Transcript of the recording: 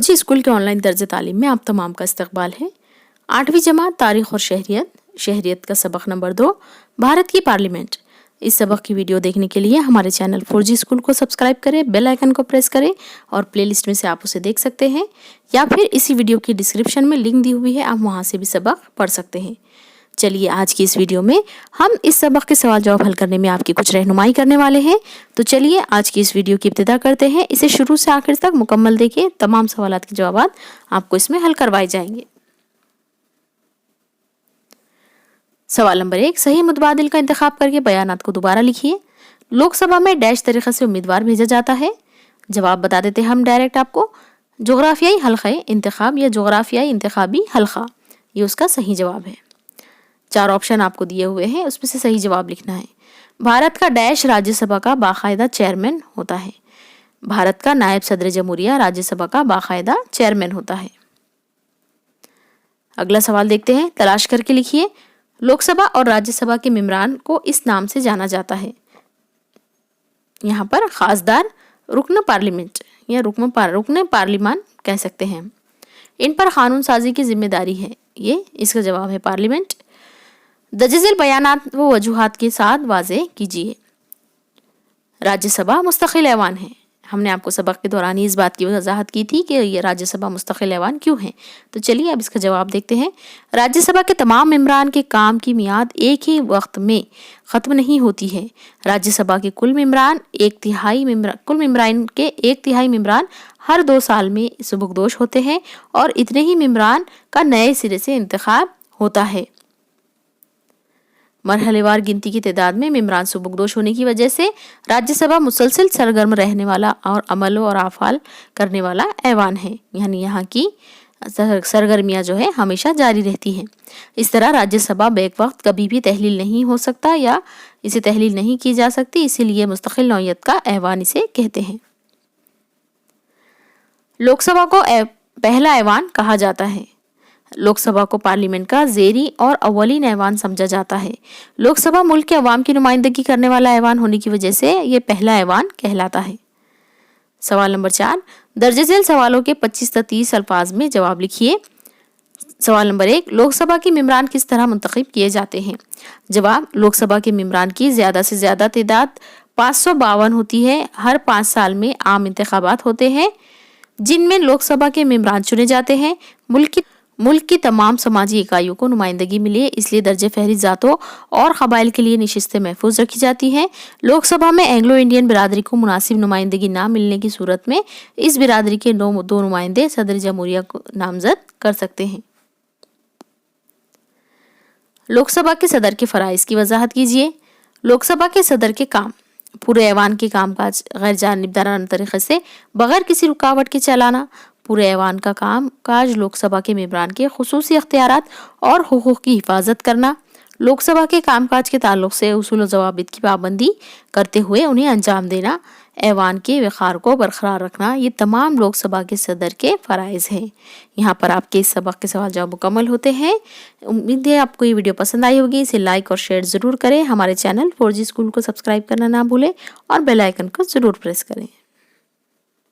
4G school के online दर्ज तालीम में आप तमाम का इस्तकबाल है। 8वीं जमात तारीख और शहरियत का सबक नंबर 2 भारत की पार्लियामेंट। इस सबक की वीडियो देखने के लिए हमारे चैनल 4G स्कूल को सब्सक्राइब करें, बेल आइकन को प्रेस करें और प्लेलिस्ट में से आप उसे देख सकते हैं, या फिर इसी वीडियो की डिस्क्रिप्शन में लिंक दी हुई है, आप वहां से भी सबक पढ़ सकते हैं। चलिए आज की इस वीडियो में हम इस सबक के सवाल जवाब हल करने में आपकी कुछ रहनुमाई करने वाले हैं। तो चलिए आज की इस वीडियो की इब्तिदा करते हैं। इसे शुरू से आखिर तक मुकम्मल देखिए, तमाम सवालात के जवाब आपको इसमें हल करवाए जाएंगे। सवाल नंबर 1, सही मुतबादिल का इंतखाब करके बयानात को दोबारा लिखिए। लोकसभा में डैश तरीके से उम्मीदवार भेजा जाता है। जवाब बता देते हैं हम डायरेक्ट आपको, जोग्राफियाई हल्क़े इंतखाब या जोग्राफियाई इंतखाबी हल्का, ये उसका सही जवाब है। 4 ऑप्शन आपको दिए हुए हैं, उसमें से सही जवाब लिखना है। भारत का डैश राज्यसभा का बाकायदा चेयरमैन होता है। भारत का नायब सदर जमहूरिया राज्यसभा का बाकायदा चेयरमैन होता है। अगला सवाल देखते हैं, तलाश करके लिखिए। लोकसभा और राज्यसभा के मेंबरान को इस नाम से जाना जाता है। यहाँ पर खासदार, रुकन पार्लियामेंट या रुकन पार्लिमान कह सकते हैं। इन पर कानून साजी की जिम्मेदारी है, ये इसका जवाब है पार्लियामेंट। दर्ज बयानात व वजूहात के साथ वाज़ेह कीजिए। राज्यसभा मुस्तकिल ऐवान है। हमने आपको सबक के दौरान ही इस बात की वजाहत की थी कि ये राज्यसभा मुस्तकिल ऐवान क्यों है। तो चलिए अब इसका जवाब देखते हैं। राज्यसभा के तमाम मेंबरान के काम की मियाद एक ही वक्त में ख़त्म नहीं होती है। राज्यसभा के कुल मेंबरान के एक तिहाई मेंबरान हर 2 साल में सुबुकदोश होते हैं और इतने ही मेंबरान का नए सिरे से इंतखाब होता है। मरहलेवार गिनती की तादाद में मेंबरान सुबुकदोश होने की वजह से राज्यसभा मुसलसल सरगर्म रहने वाला और अमल और आफाल करने वाला ऐवान है, यानी यहाँ की सरगर्मियाँ जो है हमेशा जारी रहती हैं। इस तरह राज्यसभा बैक वक्त कभी भी तहलील नहीं हो सकता या इसे तहलील नहीं की जा सकती, इसीलिए मुस्तकिल नौयत का ऐवान इसे कहते हैं। लोकसभा को पहला ऐवान कहा जाता है। लोकसभा को पार्लियामेंट का ज़ेरी और अव्वलीन ऐवान समझा जाता है। लोकसभा मुल्क के अवाम की नुमाइंदगी करने वाला ऐवान होने की वजह से ये पहला ऐवान कहलाता है। सवाल नंबर 4, दर्ज झेल सवालों के 25 से 30 अल्फाज में जवाब लिखिए। सवाल नंबर 1, लोकसभा के मेंबरान किस तरह मुंतखब किए जाते हैं। जवाब, लोकसभा के मेंबरान की ज़्यादा से ज़्यादा तादाद 552 होती है। हर 5 साल में आम इंतखाबात होते हैं जिनमें लोकसभा के मेंबरान चुने जाते हैं। मुल्क की तमाम समाजी इकाइयों को नुमाइंदगी मिले, इसलिए दर्जे फहरिस्त ज़ातों और कबाइल के लिए नशिस्तें महफूज रखी जाती हैं। लोकसभा में एंग्लो इंडियन बिरादरी को मुनासिब नुमाइंदगी ना मिलने की सूरत में इस बिरादरी के 2 नुमाइंदे सदर जमहूरिया को नामजद कर सकते हैं। लोकसभा के सदर के फ़राइज़ की वजाहत कीजिए। लोकसभा के सदर के काम, पूरे ऐवान के कामकाज गैर जानिबदाराना तरीके से बगैर किसी रुकावट के चलाना। पूरे ऐवान का काम काज लोकसभा के मेंबरान के खुसूसी इख्तियारात और हुकूक की हिफाजत करना। लोकसभा के कामकाज के ताल्लुक से उसूल व ज़वाबित की पाबंदी करते हुए उन्हें अंजाम देना। ऐवान के वक़ार को बरकरार रखना, ये तमाम लोकसभा के सदर के फ़राइज़ हैं। यहाँ पर आपके इस सबक के सवाल जवाब मुकम्मल होते हैं। उम्मीद है आपको ये वीडियो पसंद आई होगी। इसे लाइक और शेयर ज़रूर करें। हमारे चैनल 4G स्कूल को सब्सक्राइब करना ना भूलें और बेल आइकन को ज़रूर प्रेस करें।